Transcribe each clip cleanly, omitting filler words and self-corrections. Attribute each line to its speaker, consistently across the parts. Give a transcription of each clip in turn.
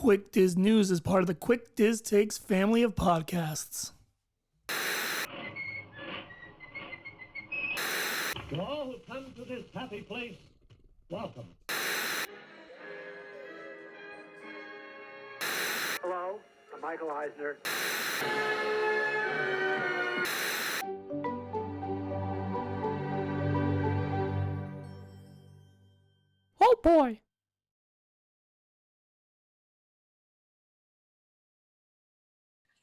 Speaker 1: Quick Diz News is part of the Quick Diz Takes family of podcasts.
Speaker 2: To all who come to this happy place, welcome.
Speaker 3: Hello, I'm Michael Eisner.
Speaker 1: Oh boy!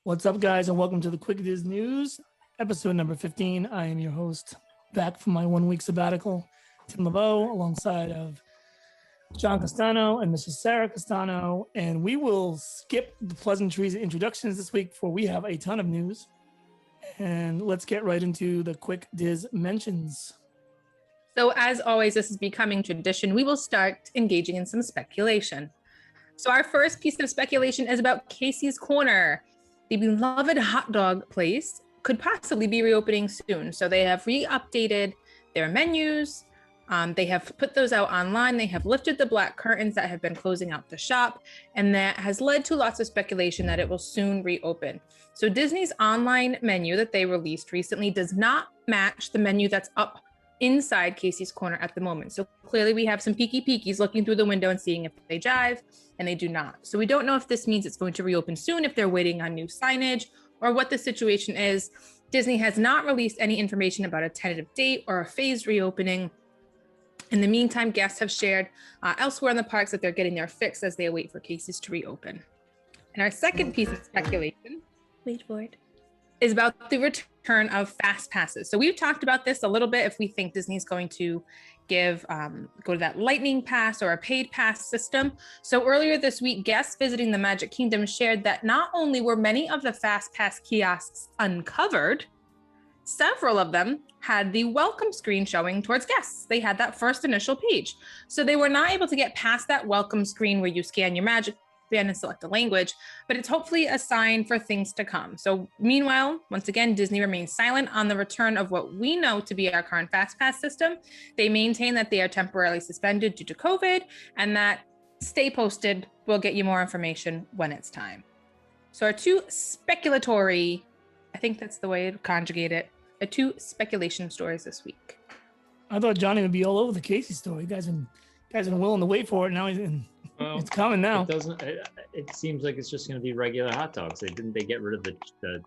Speaker 1: What's up, guys, and welcome to the Quick Diz News, episode number 15. I am your host, back from my 1 week sabbatical, Tim LeBeau, alongside of John Castano and Mrs. Sarah Castano, and we will skip the pleasantries and introductions this week, for we have a ton of news. And let's get right into the Quick Diz mentions.
Speaker 4: So as always, this is becoming tradition. We will start engaging in some speculation. So our first piece of speculation is about Casey's Corner. The beloved hot dog place could possibly be reopening soon. So they have re-updated their menus. They have put those out online. They have lifted the black curtains that have been closing out the shop. And that has led to lots of speculation that it will soon reopen. So Disney's online menu that they released recently does not match the menu that's up inside Casey's Corner at the moment. So clearly we have some peekies looking through the window and seeing if they jive, and they do not. So we don't know if this means it's going to reopen soon, if they're waiting on new signage, or what the situation is. Disney has not released any information about a tentative date or a phased reopening. In the meantime, guests have shared elsewhere in the parks that they're getting their fix as they wait for Casey's to reopen. And our second piece of speculation, wait for it, is about the return of fast passes. So we've talked about this a little bit, if we think Disney's going to give, go to that lightning pass or a paid pass system. So earlier this week, guests visiting the Magic Kingdom shared that not only were many of the fast pass kiosks uncovered, several of them had the welcome screen showing towards guests. They had that first initial page. So they were not able to get past that welcome screen where you scan your Magic Band and select a language, but it's hopefully a sign for things to come. So meanwhile, once again, Disney remains silent on the return of what we know to be our current fast pass system. They maintain that they are temporarily suspended due to COVID, and that stay posted, we'll get you more information when it's time. So our two speculatory, I think that's the way to conjugate it, our two speculation stories this week.
Speaker 1: I thought Johnny would be all over the Casey story. You guys been willing to wait for it. Now it's coming now.
Speaker 5: It seems like it's just going to be regular hot dogs. They get rid of the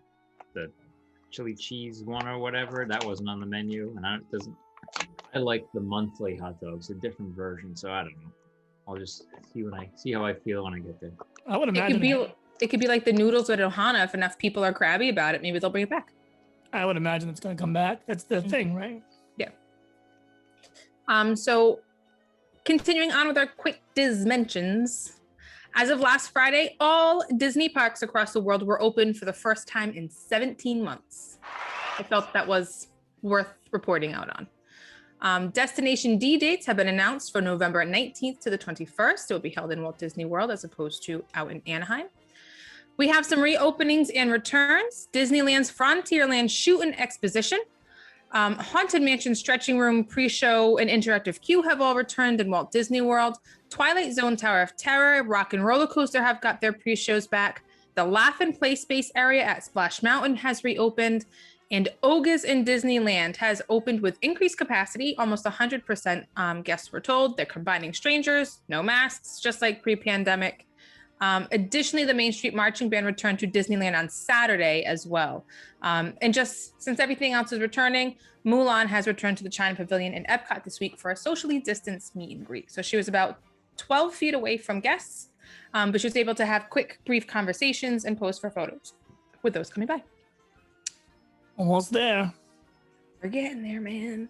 Speaker 5: chili cheese one or whatever. That wasn't on the menu, and I like the monthly hot dogs, a different version. So I don't know. I'll just see how I feel when I get there.
Speaker 1: I would imagine
Speaker 4: it could be like the noodles at Ohana. If enough people are crabby about it, maybe they'll bring it back.
Speaker 1: I would imagine it's going to come back. That's the thing, right?
Speaker 4: Yeah. So continuing on with our quick Diz mentions, as of last Friday, all Disney parks across the world were open for the first time in 17 months. I felt that was worth reporting out on. Destination D dates have been announced for November 19th to the 21st. It will be held in Walt Disney World as opposed to out in Anaheim. We have some reopenings and returns. Disneyland's Frontierland Shoot and Exposition, Haunted Mansion Stretching Room, Pre-Show, and Interactive Queue have all returned in Walt Disney World. Twilight Zone Tower of Terror, Rock and Roller Coaster have got their pre-shows back. The Laugh and Play Space area at Splash Mountain has reopened. And Oga's in Disneyland has opened with increased capacity, almost 100% guests were told. They're combining strangers, no masks, just like pre-pandemic. Additionally, the Main Street Marching Band returned to Disneyland on Saturday as well. And just since everything else is returning, Mulan has returned to the China Pavilion in Epcot this week for a socially distanced meet and greet. So she was about 12 feet away from guests, but she was able to have quick, brief conversations and pose for photos with those coming by.
Speaker 1: Almost there.
Speaker 4: We're getting there, man.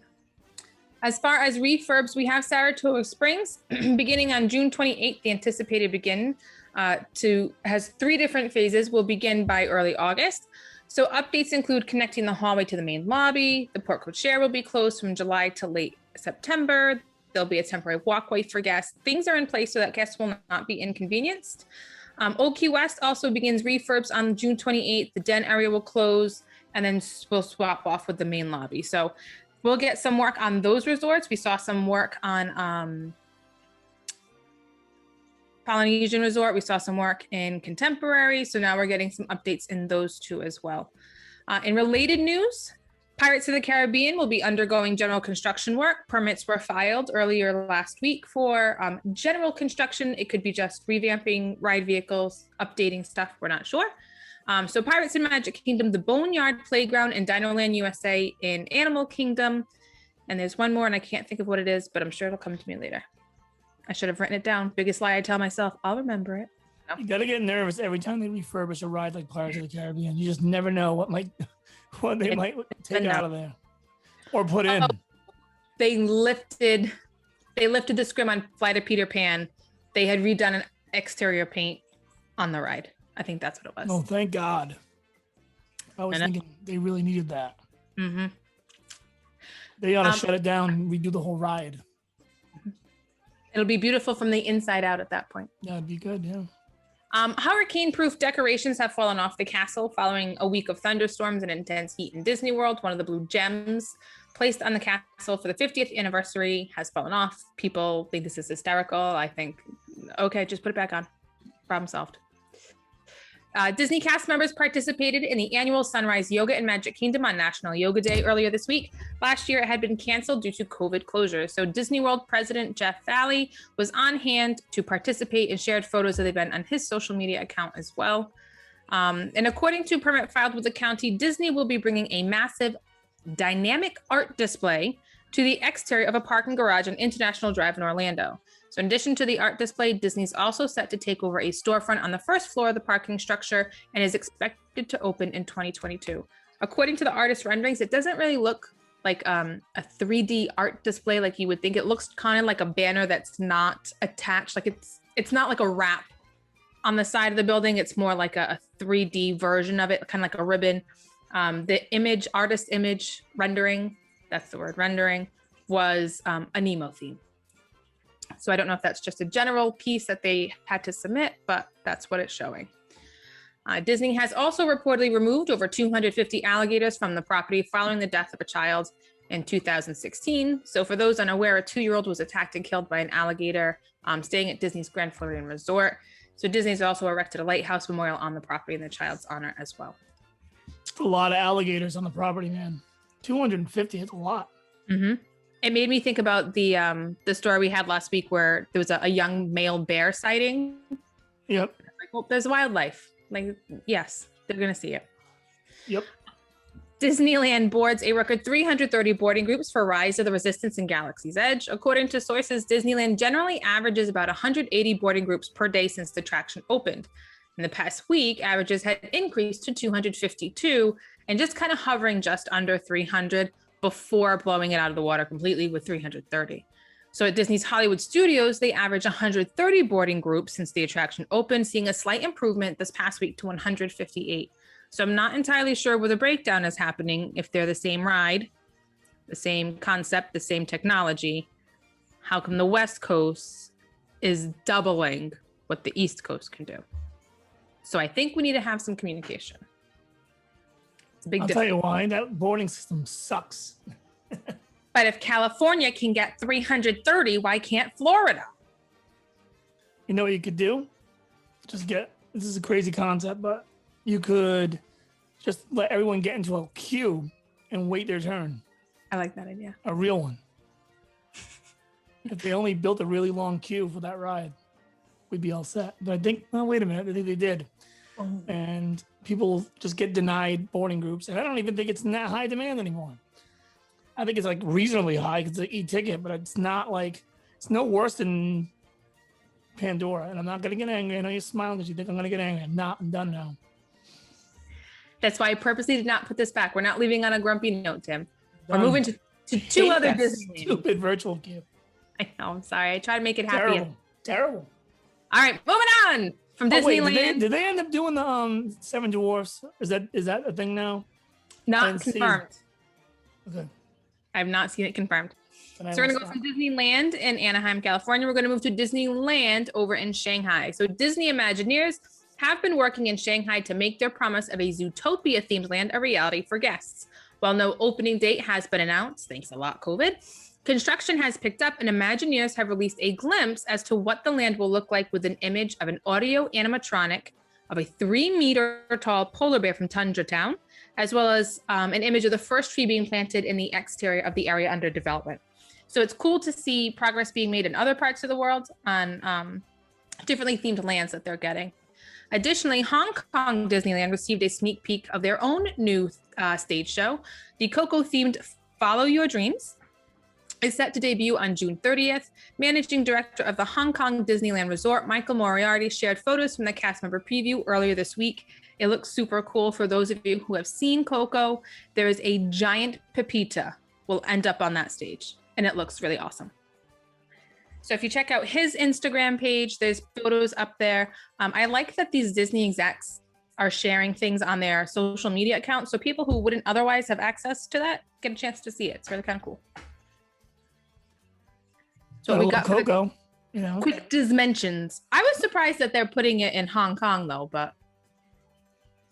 Speaker 4: As far as refurbs, we have Saratoga Springs beginning on June 28th. The anticipated has 3 different phases, will begin by early August. So updates include connecting the hallway to the main lobby. The Port Cochere will be closed from July to late September. There'll be a temporary walkway for guests. Things are in place so that guests will not be inconvenienced. Old Key West also begins refurbs on June 28th. The den area will close, and then we'll swap off with the main lobby. So we'll get some work on those resorts. We saw some work on Polynesian Resort, we saw some work in Contemporary. So now we're getting some updates in those two as well. In related news, Pirates of the Caribbean will be undergoing general construction work. Permits were filed earlier last week for general construction. It could be just revamping ride vehicles, updating stuff. We're not sure. So Pirates and Magic Kingdom, the Boneyard Playground and Dinoland USA in Animal Kingdom. And there's one more and I can't think of what it is, but I'm sure it'll come to me later. I should have written it down. Biggest lie I tell myself, I'll remember it. No.
Speaker 1: You gotta get nervous every time they refurbish a ride like Pirates of the Caribbean. You just never know what they might take out of there or put in.
Speaker 4: They lifted the scrim on Flight of Peter Pan. They had redone an exterior paint on the ride. I think that's what it was.
Speaker 1: Oh, thank God. I was thinking they really needed that.
Speaker 4: Mm-hmm.
Speaker 1: They ought to shut it down and redo the whole ride.
Speaker 4: It'll be beautiful from the inside out at that point.
Speaker 1: Yeah, it'd be good, yeah.
Speaker 4: Hurricane-proof decorations have fallen off the castle following a week of thunderstorms and intense heat in Disney World. One of the blue gems placed on the castle for the 50th anniversary has fallen off. People think this is hysterical. I think, okay, just put it back on. Problem solved. Disney cast members participated in the annual Sunrise Yoga in Magic Kingdom on National Yoga Day earlier this week. Last year, it had been canceled due to COVID closures. So Disney World President Jeff Valley was on hand to participate and shared photos of the event on his social media account as well. And according to a permit filed with the county, Disney will be bringing a massive dynamic art display to the exterior of a parking garage on International Drive in Orlando. So in addition to the art display, Disney's also set to take over a storefront on the first floor of the parking structure and is expected to open in 2022. According to the artist renderings, it doesn't really look like a 3D art display like you would think. It looks kind of like a banner that's not attached. Like it's not like a wrap on the side of the building. It's more like a 3D version of it, kind of like a ribbon. The artist image rendering, that's the word, rendering, was a Nemo theme. So I don't know if that's just a general piece that they had to submit, but that's what it's showing. Disney has also reportedly removed over 250 alligators from the property following the death of a child in 2016. So for those unaware, a 2-year-old was attacked and killed by an alligator staying at Disney's Grand Floridian Resort. So Disney's also erected a lighthouse memorial on the property in the child's honor as well.
Speaker 1: A lot of alligators on the property, man. 250, it's a lot.
Speaker 4: Mm-hmm. It made me think about the story we had last week where there was a young male bear sighting.
Speaker 1: Yep.
Speaker 4: Like, well, there's wildlife. Like, yes, they're going to see it.
Speaker 1: Yep.
Speaker 4: Disneyland boards a record 330 boarding groups for Rise of the Resistance and Galaxy's Edge. According to sources, Disneyland generally averages about 180 boarding groups per day since the attraction opened. In the past week, averages had increased to 252 and just kind of hovering just under 300 before blowing it out of the water completely with 330. So at Disney's Hollywood Studios, they average 130 boarding groups since the attraction opened, seeing a slight improvement this past week to 158. So I'm not entirely sure where the breakdown is happening, if they're the same ride, the same concept, the same technology. How come the West Coast is doubling what the East Coast can do? So I think we need to have some communication. It's a big difference.
Speaker 1: I'll tell you why, that boarding system sucks.
Speaker 4: But if California can get 330, why can't Florida?
Speaker 1: You know what you could do? This is a crazy concept, but you could just let everyone get into a queue and wait their turn.
Speaker 4: I like that idea.
Speaker 1: A real one. If they only built a really long queue for that ride, we'd be all set. But I think, well, wait a minute, I think they did. Oh. And people just get denied boarding groups. And I don't even think it's in that high demand anymore. I think it's like reasonably high because it's an e-ticket, but it's not like, it's no worse than Pandora. And I'm not going to get angry. I know you're smiling because you think I'm going to get angry. I'm not. I'm done now.
Speaker 4: That's why I purposely did not put this back. We're not leaving on a grumpy note, Tim. We're moving to two other Disney.
Speaker 1: Stupid virtual queue.
Speaker 4: I know. I'm sorry. I try to make it happy.
Speaker 1: Terrible.
Speaker 4: All right, moving on from Disneyland.
Speaker 1: Wait, did they end up doing the Seven Dwarfs? Is that a thing now?
Speaker 4: Not confirmed.
Speaker 1: Okay.
Speaker 4: I have not seen it confirmed. So we're going to go from Disneyland in Anaheim, California. We're going to move to Disneyland over in Shanghai. So Disney Imagineers have been working in Shanghai to make their promise of a Zootopia-themed land a reality for guests. While no opening date has been announced, thanks a lot, COVID, Construction has picked up, and Imagineers have released a glimpse as to what the land will look like with an image of an audio animatronic of a 3-meter tall polar bear from Tundra Town, as well as an image of the first tree being planted in the exterior of the area under development. So it's cool to see progress being made in other parts of the world on differently themed lands that they're getting. Additionally, Hong Kong Disneyland received a sneak peek of their own new stage show. The Coco-themed Follow Your Dreams is set to debut on June 30th. Managing director of the Hong Kong Disneyland Resort, Michael Moriarty, shared photos from the cast member preview earlier this week. It looks super cool. For those of you who have seen Coco, there is a giant pepita will end up on that stage, and it looks really awesome. So if you check out his Instagram page, there's photos up there. I like that these Disney execs are sharing things on their social media accounts, so people who wouldn't otherwise have access to that get a chance to see it. It's really kind of cool. So we got
Speaker 1: Coco, you know.
Speaker 4: Quick dimensions. I was surprised that they're putting it in Hong Kong though, but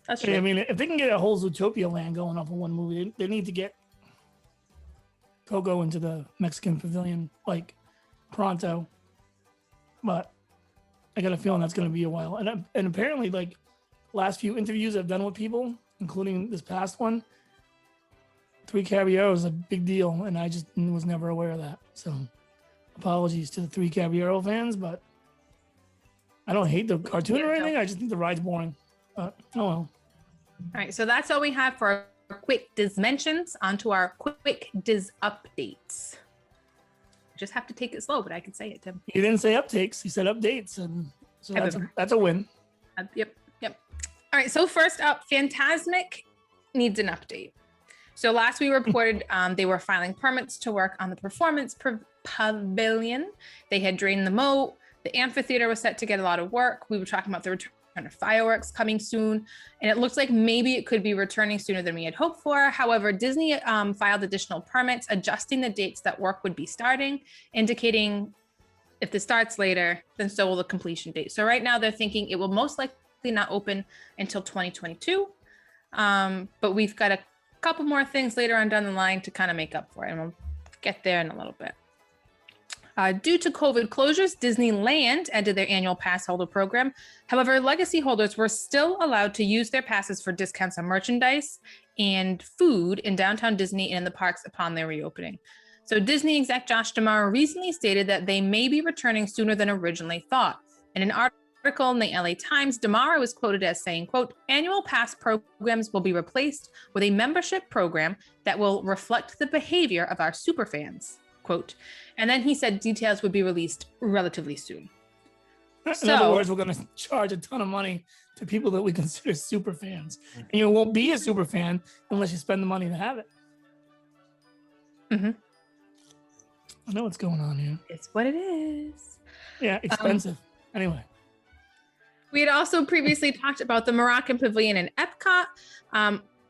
Speaker 4: that's true.
Speaker 1: I mean, if they can get a whole Zootopia land going off of one movie, they need to get Coco into the Mexican pavilion like pronto. But I got a feeling that's going to be a while. And apparently, like last few interviews I've done with people, including this past one, 3 Caballero is a big deal, and I just was never aware of that. So apologies to the 3 Caballero fans, but I don't hate the cartoon or anything. I just think the ride's boring. But oh well.
Speaker 4: All right, so that's all we have for our quick Diz mentions. On to our quick Diz updates. Just have to take it slow, but I can say it, Tim.
Speaker 1: You didn't say uptakes, you said updates, and so that's a win.
Speaker 4: Yep. All right, so first up, Fantasmic needs an update. So last we reported they were filing permits to work on the performance pavilion. They had drained the moat. The amphitheater was set to get a lot of work. We were talking about the return of fireworks coming soon, and it looks like maybe it could be returning sooner than we had hoped for. However, Disney filed additional permits adjusting the dates that work would be starting, indicating if this starts later, then so will the completion date. So right now they're thinking it will most likely not open until 2022, but we've got a couple more things later on down the line to kind of make up for it, and we'll get there in a little bit. Due to COVID closures, Disneyland ended their annual pass holder program. However, legacy holders were still allowed to use their passes for discounts on merchandise and food in downtown Disney and in the parks upon their reopening. So Disney exec Josh D'Amaro recently stated that they may be returning sooner than originally thought. In an article in the LA Times, D'Amaro was quoted as saying, quote, "Annual pass programs will be replaced with a membership program that will reflect the behavior of our superfans," quote. And then he said details would be released relatively soon.
Speaker 1: In other words, we're going to charge a ton of money to people that we consider super fans. And you won't be a super fan unless you spend the money to have it.
Speaker 4: Mm-hmm.
Speaker 1: I know what's going on here.
Speaker 4: It's what it is.
Speaker 1: Yeah, expensive. Anyway.
Speaker 4: We had also previously talked about the Moroccan Pavilion in Epcot.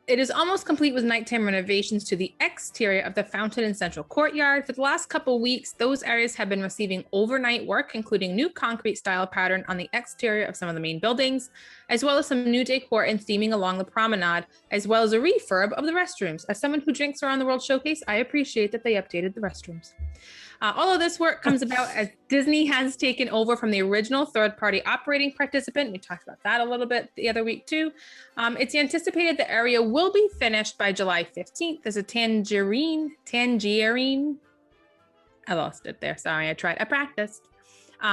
Speaker 4: It is almost complete with nighttime renovations to the exterior of the fountain and central courtyard. For the last couple weeks, those areas have been receiving overnight work, including new concrete style pattern on the exterior of some of the main buildings, as well as some new decor and theming along the promenade, as well as a refurb of the restrooms. As someone who drinks around the World Showcase, I appreciate that they updated the restrooms. All of this work comes about as Disney has taken over from the original third-party operating participant. We talked about that a little bit the other week too. It's anticipated the area will be finished by July 15th. There's a tangerine. I lost it there. Sorry, I practiced.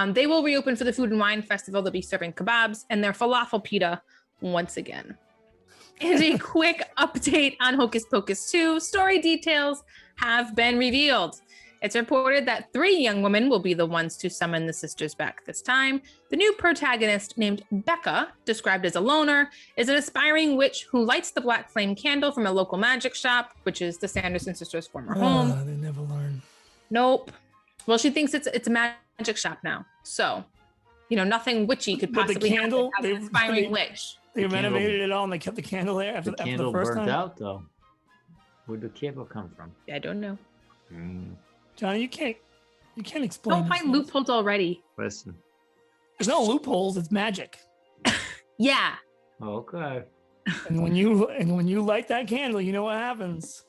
Speaker 4: They will reopen for the Food and Wine Festival. They'll be serving kebabs and their falafel pita once again. And a quick update on Hocus Pocus 2. Story details have been revealed. It's reported that 3 young women will be the ones to summon the sisters back this time. The new protagonist, named Becca, described as a loner, is an aspiring witch who lights the black flame candle from a local magic shop, which is the Sanderson sisters' former home.
Speaker 1: They never learn.
Speaker 4: Nope. Well, she thinks it's a magic shop now. So, nothing witchy could possibly happen as an aspiring witch.
Speaker 1: They renovated it all and they kept the candle there after the first time.
Speaker 5: The candle burnt out, though. Where'd the candle come from?
Speaker 4: I don't know.
Speaker 1: Johnny, you can't explain.
Speaker 4: Don't find loopholes already.
Speaker 5: Listen.
Speaker 1: There's no loopholes. It's magic.
Speaker 4: Yeah.
Speaker 5: Okay.
Speaker 1: And when you light that candle, you know what happens.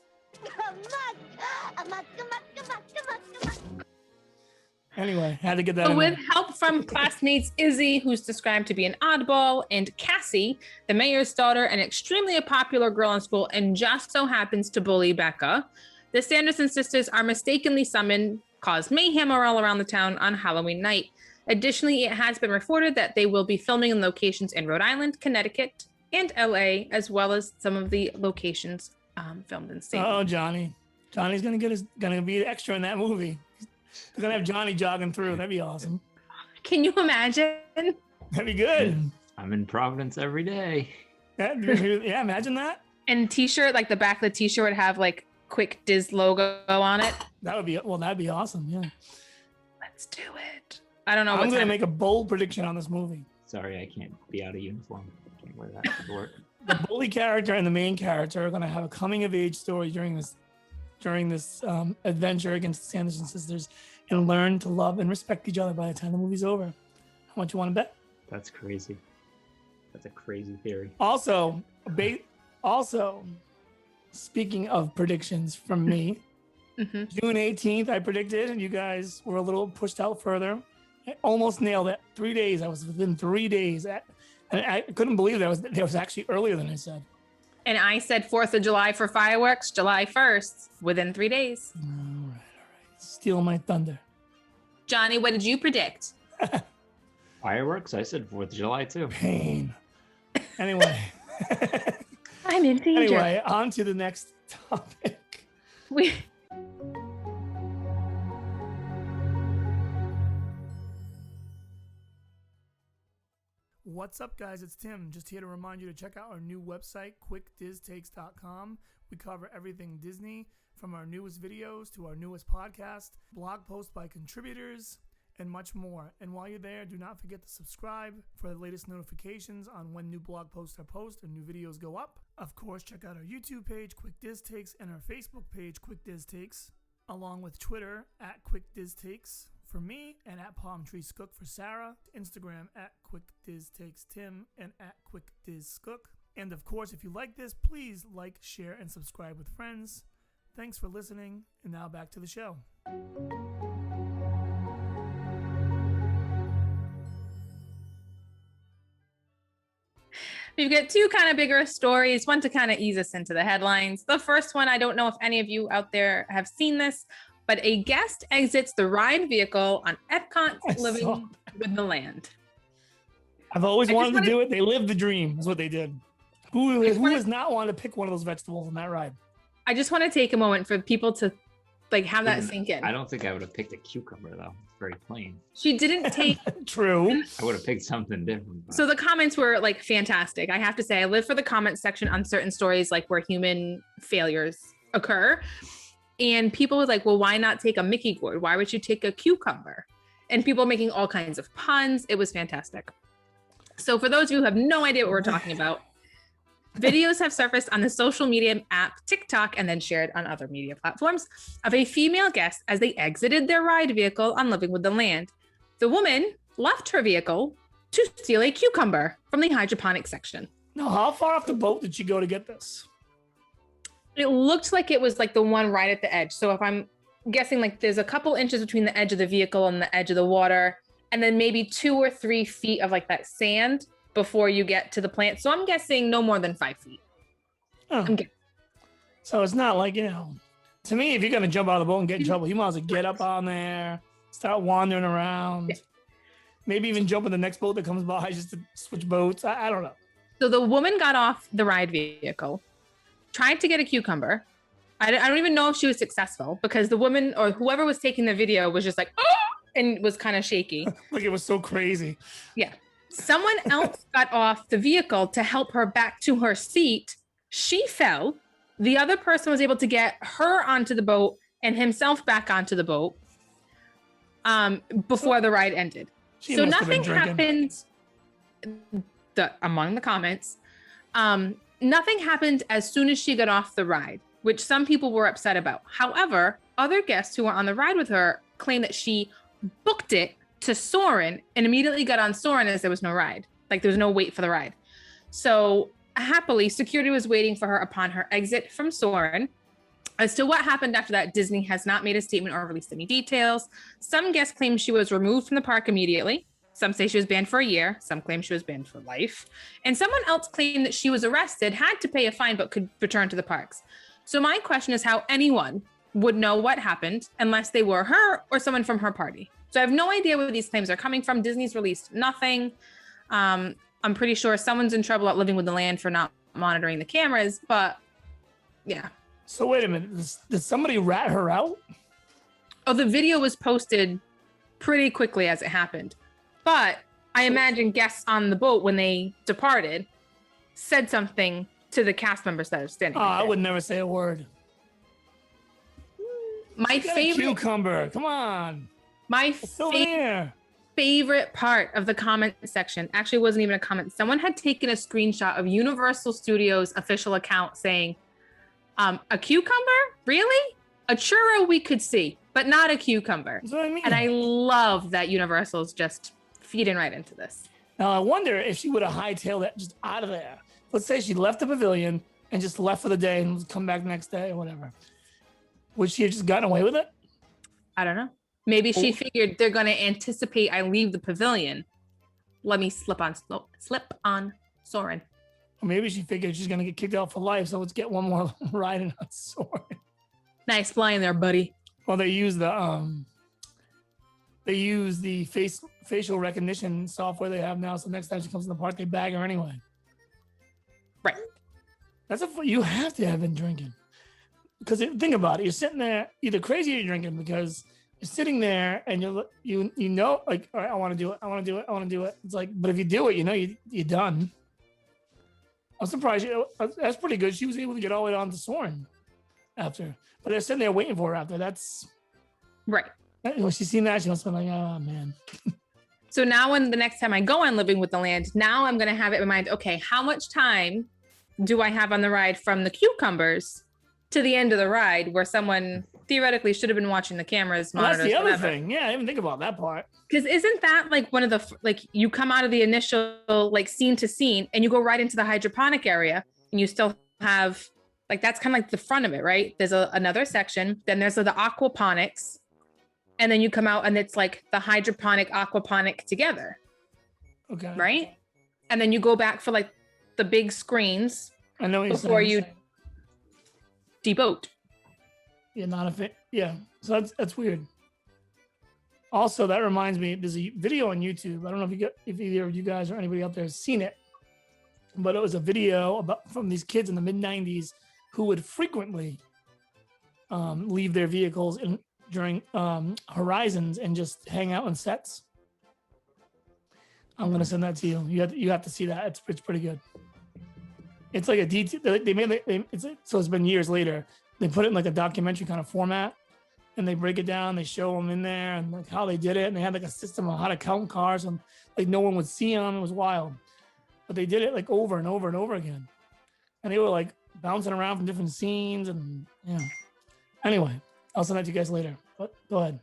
Speaker 1: Anyway, had to get that
Speaker 4: So
Speaker 1: in
Speaker 4: with
Speaker 1: there.
Speaker 4: help from classmates Izzy, who's described to be an oddball, and Cassie, the mayor's daughter, an extremely popular girl in school, and just so happens to bully Becca, the Sanderson sisters are mistakenly summoned, cause mayhem all around the town on Halloween night. Additionally, it has been reported that they will be filming in locations in Rhode Island, Connecticut, and LA, as well as some of the locations filmed in St.
Speaker 1: Oh, Johnny. Johnny's gonna be extra in that movie. They're gonna have Johnny jogging through. That'd be awesome.
Speaker 4: Can you imagine?
Speaker 1: That'd be good.
Speaker 5: I'm in Providence every day.
Speaker 1: Yeah, imagine that.
Speaker 4: And t-shirt, like the back of the t-shirt would have like Quick Diz logo on it.
Speaker 1: That'd be awesome. Yeah.
Speaker 4: Let's do it. I don't know.
Speaker 1: I'm gonna make a bold prediction on this movie.
Speaker 5: Sorry, I can't be out of uniform. I can't wear that to work.
Speaker 1: The bully character and the main character are gonna have a coming of age story during this adventure against the Sanderson sisters, and learn to love and respect each other by the time the movie's over. How much you want to bet?
Speaker 5: That's crazy. That's a crazy theory.
Speaker 1: Also, speaking of predictions from me,
Speaker 4: Mhm.
Speaker 1: June 18th, I predicted, and you guys were a little pushed out further. I almost nailed it. 3 days. I was within 3 days. And I couldn't believe that was actually earlier than I said.
Speaker 4: And I said 4th of July for fireworks, July 1st, within 3 days.
Speaker 1: All right. Steal my thunder.
Speaker 4: Johnny, what did you predict?
Speaker 5: Fireworks? I said 4th of July too.
Speaker 1: Pain. Anyway.
Speaker 4: I'm in danger.
Speaker 1: Anyway, on to the next topic.
Speaker 4: We-
Speaker 1: What's up, guys? It's Tim. Just here to remind you to check out our new website, quickdiztakes.com. We cover everything Disney, from our newest videos to our newest podcast, blog posts by contributors, and much more. And while you're there, do not forget to subscribe for the latest notifications on when new blog posts are posted and new videos go up. Of course, check out our YouTube page, Quick Diz Takes, and our Facebook page, Quick Diz Takes, along with Twitter at Quick Diz Takes for me, and at Palm Tree Skook for Sarah, Instagram at Quick Diz Takes Tim, and at Quick Diz Skook. And of course, if you like this, please like, share, and subscribe with friends. Thanks for listening, and now back to the show.
Speaker 4: We've got two kind of bigger stories, one to kind of ease us into the headlines. The first one, I don't know if any of you out there have seen this, but a guest exits the ride vehicle on Epcot's Living with the Land.
Speaker 1: I've always wanted to do it. They lived the dream, is what they did. Who does not want to pick one of those vegetables on that ride?
Speaker 4: I just want to take a moment for people to like have that sink in.
Speaker 5: I don't think I would have picked a cucumber though. It's very plain.
Speaker 4: She didn't take
Speaker 1: True.
Speaker 5: I would have picked something different. But...
Speaker 4: So the comments were like fantastic. I have to say, I live for the comment section on certain stories like where human failures occur. And people were like, well, why not take a Mickey gourd? Why would you take a cucumber? And people making all kinds of puns. It was fantastic. So for those of you who have no idea what we're talking about, videos have surfaced on the social media app TikTok and then shared on other media platforms of a female guest as they exited their ride vehicle on Living with the Land. The woman left her vehicle to steal a cucumber from the hydroponic section.
Speaker 1: Now, how far off the boat did she go to get this?
Speaker 4: It looked like it was like the one right at the edge. So if I'm guessing, like there's a couple inches between the edge of the vehicle and the edge of the water, and then maybe 2 or 3 feet of like that sand before you get to the plant. So I'm guessing no more than 5 feet.
Speaker 1: Oh. So it's not like, to me, if you're going to jump out of the boat and get in trouble, you might as well get up on there, start wandering around, maybe even jump in the next boat that comes by just to switch boats. I don't know.
Speaker 4: So the woman got off the ride vehicle, tried to get a cucumber. I don't even know if she was successful because the woman or whoever was taking the video was just like, oh, and was kind of shaky.
Speaker 1: Like it was so crazy.
Speaker 4: Yeah. Someone else got off the vehicle to help her back to her seat. She fell. The other person was able to get her onto the boat and himself back onto the boat before the ride ended. So nothing happened among the comments. Nothing happened as soon as she got off the ride, which some people were upset about. However, other guests who were on the ride with her claimed that she booked it to Soarin' and immediately got on Soarin' as there was no ride. Like there was no wait for the ride. So happily, security was waiting for her upon her exit from Soarin'. As to what happened after that, Disney has not made a statement or released any details. Some guests claim she was removed from the park immediately. Some say she was banned for a year. Some claim she was banned for life. And someone else claimed that she was arrested, had to pay a fine, but could return to the parks. So my question is how anyone would know what happened unless they were her or someone from her party. So I have no idea where these claims are coming from. Disney's released nothing. I'm pretty sure someone's in trouble at Living with the Land for not monitoring the cameras, but yeah.
Speaker 1: So wait a minute, did somebody rat her out?
Speaker 4: Oh, the video was posted pretty quickly as it happened. But I imagine guests on the boat when they departed said something to the cast members that are standing
Speaker 1: Oh,
Speaker 4: right
Speaker 1: I
Speaker 4: there.
Speaker 1: would never say a word.
Speaker 4: My
Speaker 1: Get a
Speaker 4: favorite
Speaker 1: cucumber, come on.
Speaker 4: my
Speaker 1: Souvenir.
Speaker 4: favorite part of the comment section actually wasn't even a comment. Someone had taken a screenshot of Universal Studios official account saying, a cucumber? Really? A churro we could see, but not a cucumber.
Speaker 1: That's what I mean.
Speaker 4: And I love that Universal's just feeding right into this.
Speaker 1: Now I wonder if she would have hightailed it just out of there. Let's say she left the pavilion and just left for the day and come back next day or whatever. Would she have just gotten away with it?
Speaker 4: I don't know. Maybe she figured they're going to anticipate I leave the pavilion. Let me slip on Soren.
Speaker 1: Or maybe she figured she's gonna get kicked out for life, so let's get one more ride on Soren.
Speaker 4: Nice flying there, buddy.
Speaker 1: Well, they use the facial recognition software they have now, so next time she comes in the park, they bag her anyway.
Speaker 4: Right.
Speaker 1: You have to have been drinking, because think about it. You're sitting there, either crazy or you're drinking, because you're sitting there and you know, like, all right, I want to do it. It's like, but if you do it, you know, you're done. I'm surprised. That's pretty good. She was able to get all the way on to Soren after, but they're sitting there waiting for her after. That's
Speaker 4: right.
Speaker 1: When she's seen that, she must have been like, oh man.
Speaker 4: So now when the next time I go on Living with the Land, now I'm going to have it in mind, okay, how much time do I have on the ride from the cucumbers to the end of the ride where someone theoretically should have been watching the cameras,
Speaker 1: Well, that's
Speaker 4: monitors,
Speaker 1: the other
Speaker 4: whatever.
Speaker 1: thing. Yeah, I didn't think about that part.
Speaker 4: Because isn't that like one of the, like you come out of the initial like scene to scene and you go right into the hydroponic area and you still have, like, that's kind of like the front of it, right? There's another section, then there's the aquaponics, and then you come out and it's like the hydroponic, aquaponic together,
Speaker 1: Okay.
Speaker 4: right? And then you go back for like the big screens
Speaker 1: I know what you're
Speaker 4: before
Speaker 1: saying.
Speaker 4: you deboat.
Speaker 1: You're not a fit. Yeah. So that's weird. Also, that reminds me, there's a video on YouTube. I don't know if either of you guys or anybody out there has seen it, but it was a video from these kids in the mid '90s who would frequently leave their vehicles during Horizons and just hang out on sets. I'm gonna send that to you. You have to see that. It's pretty good. It's like a detail. So it's been years later. They put it in like a documentary kind of format, and they break it down. They show them in there and like how they did it, and they had like a system of how to count cars, and like no one would see them. It was wild, but they did it like over and over and over again, and they were like bouncing around from different scenes, and yeah. Anyway, I'll send that to you guys later. But go ahead.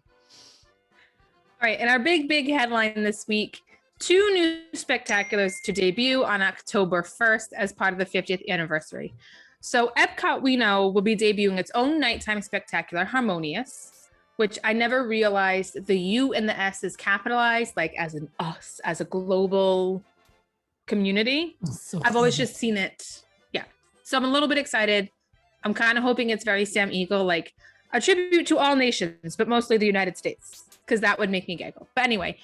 Speaker 4: All right, and our big headline this week, 2 new spectaculars to debut on October 1st as part of the 50th anniversary. So Epcot, we know, will be debuting its own nighttime spectacular, Harmonious, which I never realized the U and the S is capitalized, like as an us, as a global community.
Speaker 1: So
Speaker 4: I've always just seen it. Yeah. So I'm a little bit excited. I'm kind of hoping it's very Sam Eagle, like a tribute to all nations, but mostly the United States, because that would make me giggle. But anyway,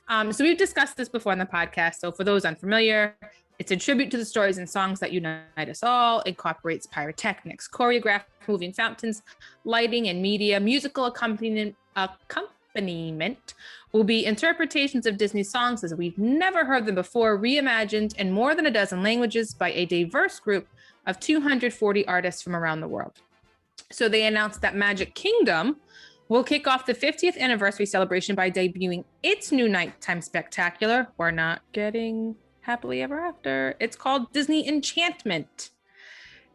Speaker 4: so we've discussed this before in the podcast. So for those unfamiliar, it's a tribute to the stories and songs that unite us all, incorporates pyrotechnics, choreographed moving fountains, lighting and media. Musical accompaniment will be interpretations of Disney songs as we've never heard them before, reimagined in more than a dozen languages by a diverse group of 240 artists from around the world. So they announced that Magic Kingdom will kick off the 50th anniversary celebration by debuting its new nighttime spectacular. We're not getting Happily Ever After. It's called Disney Enchantment.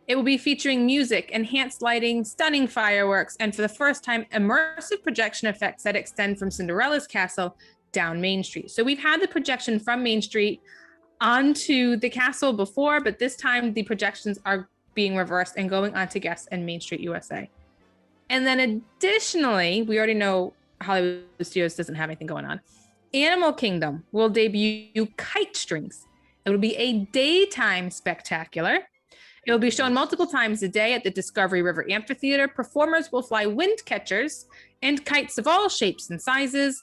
Speaker 4: It will be featuring music, enhanced lighting, stunning fireworks, and for the first time, immersive projection effects that extend from Cinderella's castle down Main Street. So we've had the projection from Main Street onto the castle before, but this time the projections are being reversed and going on to guests in Main Street, USA. And then additionally, we already know Hollywood Studios doesn't have anything going on. Animal Kingdom will debut kite strings. It will be a daytime spectacular. It will be shown multiple times a day at the Discovery River Amphitheater. Performers will fly wind catchers and kites of all shapes and sizes.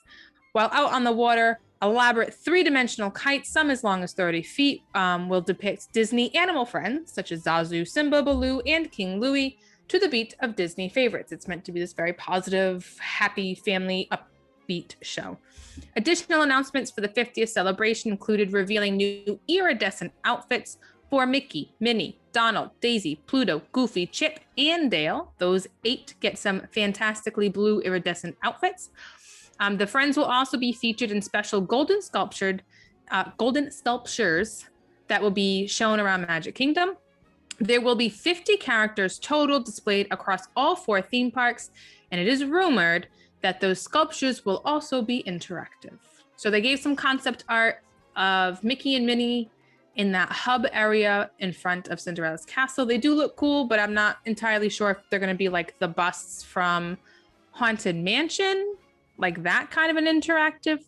Speaker 4: While out on the water, elaborate three-dimensional kites, some as long as 30 feet, will depict Disney animal friends, such as Zazu, Simba, Baloo, and King Louie, to the beat of Disney favorites. It's meant to be this very positive, happy, family, upbeat show. Additional announcements for the 50th celebration included revealing new iridescent outfits for Mickey, Minnie, Donald, Daisy, Pluto, Goofy, Chip, and Dale. Those 8 get some fantastically blue iridescent outfits. The Friends will also be featured in special golden sculptures that will be shown around Magic Kingdom. There will be 50 characters total displayed across all 4 theme parks, and it is rumored that those sculptures will also be interactive. So they gave some concept art of Mickey and Minnie in that hub area in front of Cinderella's castle. They do look cool, but I'm not entirely sure if they're going to be like the busts from Haunted Mansion, like that kind of an interactive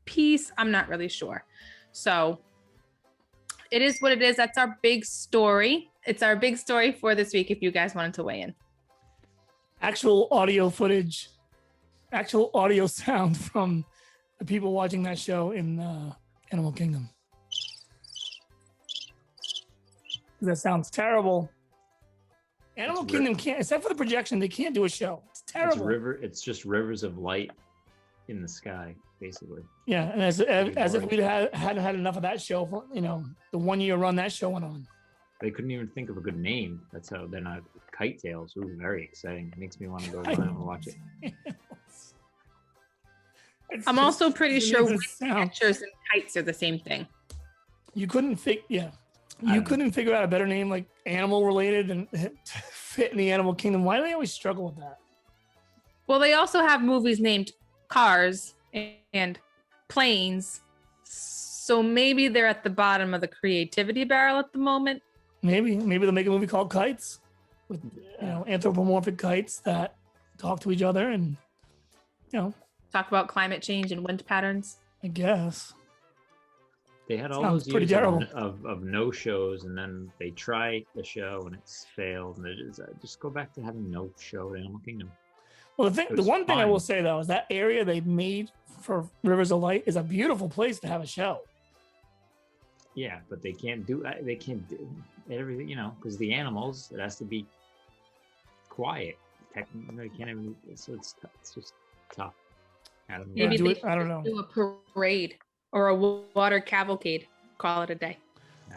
Speaker 4: piece. I'm not really sure. So it is what it is. That's our big story. It's our big story for this week if you guys wanted to weigh in.
Speaker 1: Actual audio footage, actual audio sound from the people watching that show in Animal Kingdom. That sounds terrible. Animal Kingdom can't, except for the projection, they can't do a show. It's terrible.
Speaker 5: It's just rivers of light in the sky, basically.
Speaker 1: Yeah, and as if we hadn't had enough of that show for, the 1 year run that show went on.
Speaker 5: They couldn't even think of a good name. That's how they're not Kite Tales. Ooh, very exciting. It makes me want to go down and watch it.
Speaker 4: I'm also pretty sure wind catchers and kites are the same thing.
Speaker 1: You couldn't couldn't figure out a better name like animal related and fit in the Animal Kingdom. Why do they always struggle with that?
Speaker 4: Well, they also have movies named Cars and Planes. So maybe they're at the bottom of the creativity barrel at the moment. Maybe
Speaker 1: they'll make a movie called Kites with anthropomorphic kites that talk to each other and
Speaker 4: talk about climate change and wind patterns.
Speaker 1: I guess.
Speaker 5: They had all those years of no shows, and then they try the show and it's failed. And just go back to having no show at Animal Kingdom.
Speaker 1: Well, the one thing I will say though is that area they made for Rivers of Light is a beautiful place to have a show.
Speaker 5: Yeah, but they can't do everything, because the animals, it has to be quiet. Technically, they can't even. So it's just tough. I don't know.
Speaker 4: Maybe they should do a parade or a water cavalcade. Call it a day.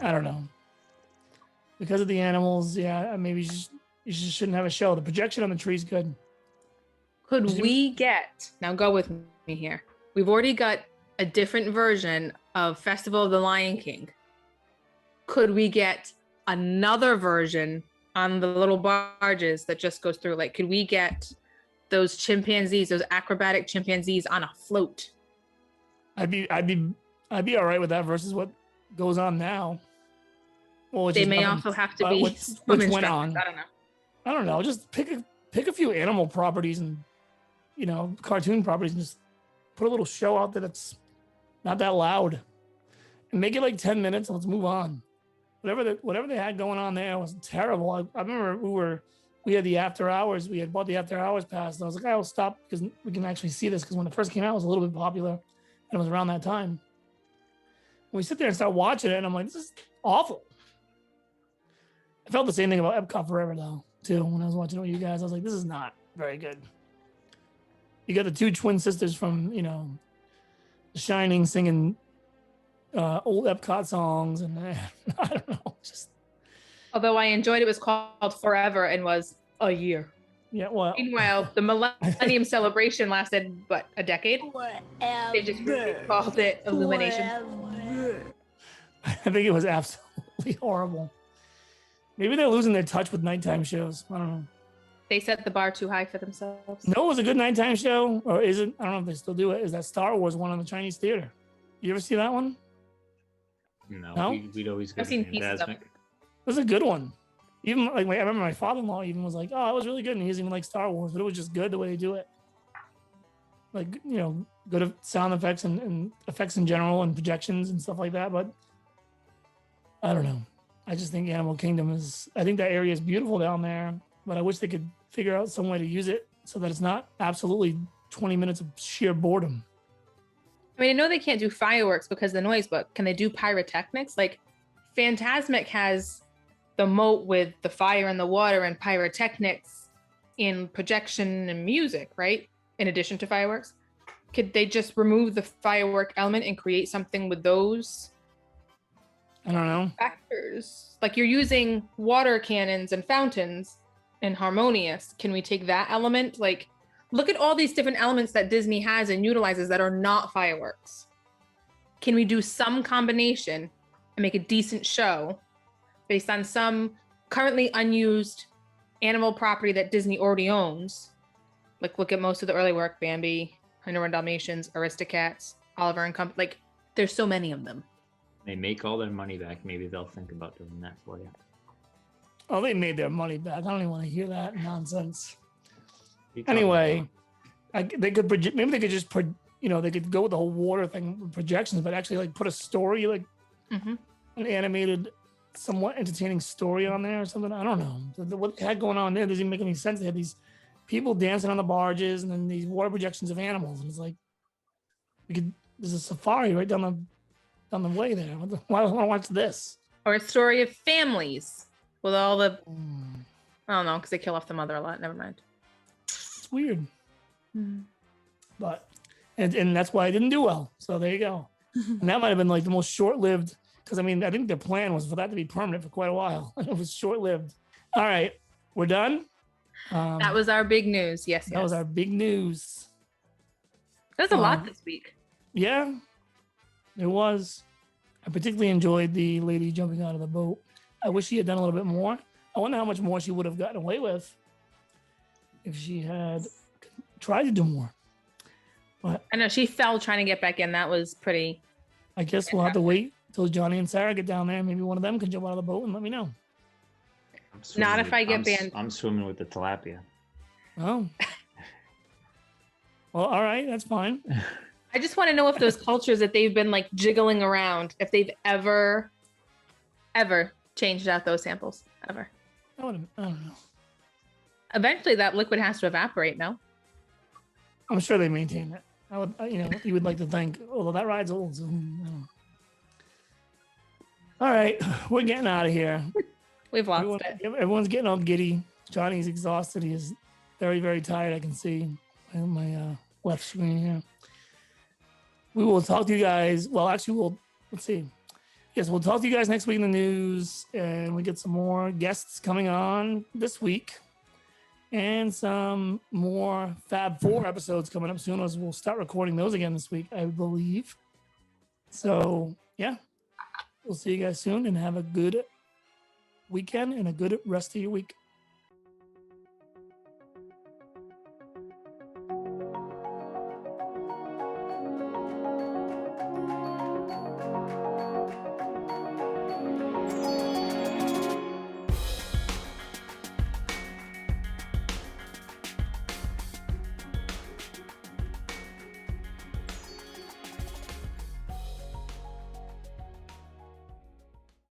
Speaker 1: I don't know. Because of the animals, yeah, maybe you just shouldn't have a show. The projection on the tree is good.
Speaker 4: Could we get, now go with me here. We've already got a different version of Festival of the Lion King. Could we get another version on the little barges that just goes through? Like, could we get those chimpanzees, those acrobatic chimpanzees on a float?
Speaker 1: I'd be all right with that versus what goes on now. Well,
Speaker 4: they may also have to be
Speaker 1: which went on. I don't know. Just pick a few animal properties and cartoon properties and just put a little show out that it's not that loud and make it like 10 minutes and let's move on. Whatever they had going on there was terrible. I remember we had the after hours. We had bought the after hours pass. And I was like, I will stop because we can actually see this. Because when it first came out, it was a little bit popular. And it was around that time. We sit there and start watching it. And I'm like, this is awful. I felt the same thing about Epcot Forever though, too. When I was watching it with you guys, I was like, this is not very good. You got the 2 twin sisters from, The Shining singing old Epcot songs. And I don't know.
Speaker 4: Although I enjoyed it was called Forever and was a year.
Speaker 1: Yeah, well.
Speaker 4: Meanwhile, the Millennium Celebration lasted, a decade?
Speaker 6: Forever.
Speaker 4: They just called it Illumination.
Speaker 1: I think it was absolutely horrible. Maybe they're losing their touch with nighttime shows. I don't know.
Speaker 4: They set the bar too high for themselves.
Speaker 1: No, it was a good nighttime show. Or is it? I don't know if they still do it. Is that Star Wars one on the Chinese theater? You ever see that one?
Speaker 5: No? We'd always go
Speaker 4: I've seen
Speaker 5: to
Speaker 4: pieces of
Speaker 5: Fantasmic.
Speaker 1: It was a good one. Even like I remember my father-in-law even was like, "Oh, it was really good," and he doesn't even like Star Wars, but it was just good the way they do it. Like good at sound effects and effects in general and projections and stuff like that. But I don't know. I just think Animal Kingdom is. I think that area is beautiful down there, but I wish they could figure out some way to use it so that it's not absolutely 20 minutes of sheer boredom.
Speaker 4: I mean, I know they can't do fireworks because of the noise, but can they do pyrotechnics? Like, Fantasmic has the moat with the fire and the water and pyrotechnics in projection and music, right? In addition to fireworks. Could they just remove the firework element and create something with those
Speaker 1: I don't know.
Speaker 4: factors? Like you're using water cannons and fountains in Harmonious. Can we take that element? Like, look at all these different elements that Disney has and utilizes that are not fireworks. Can we do some combination and make a decent show based on some currently unused animal property that Disney already owns? Like, look at most of the early work: Bambi, 101 Dalmatians, Aristocats, Oliver and Company. Like, there's so many of them.
Speaker 5: They make all their money back. Maybe they'll think about doing that for you.
Speaker 1: Oh, they made their money back. I don't even want to hear that nonsense.
Speaker 5: You talk
Speaker 1: Anyway, they could maybe they could just they could go with the whole water thing with projections, but actually like put a story, like an animated, somewhat entertaining story on there or something. I don't know what they had going on there. Doesn't even make any sense. They had these people dancing on the barges and then these water projections of animals, and it's like there's a safari right down the way there. Why do I want to watch this?
Speaker 4: Or a story of families with all the I don't know, because they kill off the mother a lot. Never mind.
Speaker 1: It's weird. But and that's why I didn't do well. So there you go. And that might have been like the most short-lived, because I mean I think their plan was for that to be permanent for quite a while. It was short-lived. All right, we're done.
Speaker 4: That was our big news. Yes,
Speaker 1: that was our big news.
Speaker 4: There's a lot this week.
Speaker 1: Yeah, it was. I particularly enjoyed the lady jumping out of the boat. I wish she had done a little bit more. I wonder how much more she would have gotten away with if she had tried to do more. But
Speaker 4: I know she fell trying to get back in. That was pretty.
Speaker 1: I guess we'll have to wait till Johnny and Sarah get down there. Maybe one of them can jump out of the boat and let me know.
Speaker 4: Not if I get banned.
Speaker 5: I'm swimming with the tilapia.
Speaker 1: Oh. Well, all right, that's fine.
Speaker 4: I just want to know if those cultures that they've been like jiggling around, if they've ever changed out those samples. Ever.
Speaker 1: I don't know.
Speaker 4: Eventually that liquid has to evaporate, no?
Speaker 1: I'm sure they maintain it. I would, you would like to think, although that ride's old. So, all right, we're getting out of here.
Speaker 4: We've lost it.
Speaker 1: Everyone's getting all giddy. Johnny's exhausted. He is very, very tired. I can see on my left screen here. We will talk to you guys. Well, actually, let's see. Yes, we'll talk to you guys next week in the news, and we get some more guests coming on this week, and some more Fab 4 episodes coming up soon, as we'll start recording those again this week, I believe. So, yeah, we'll see you guys soon, and have a good weekend and a good rest of your week.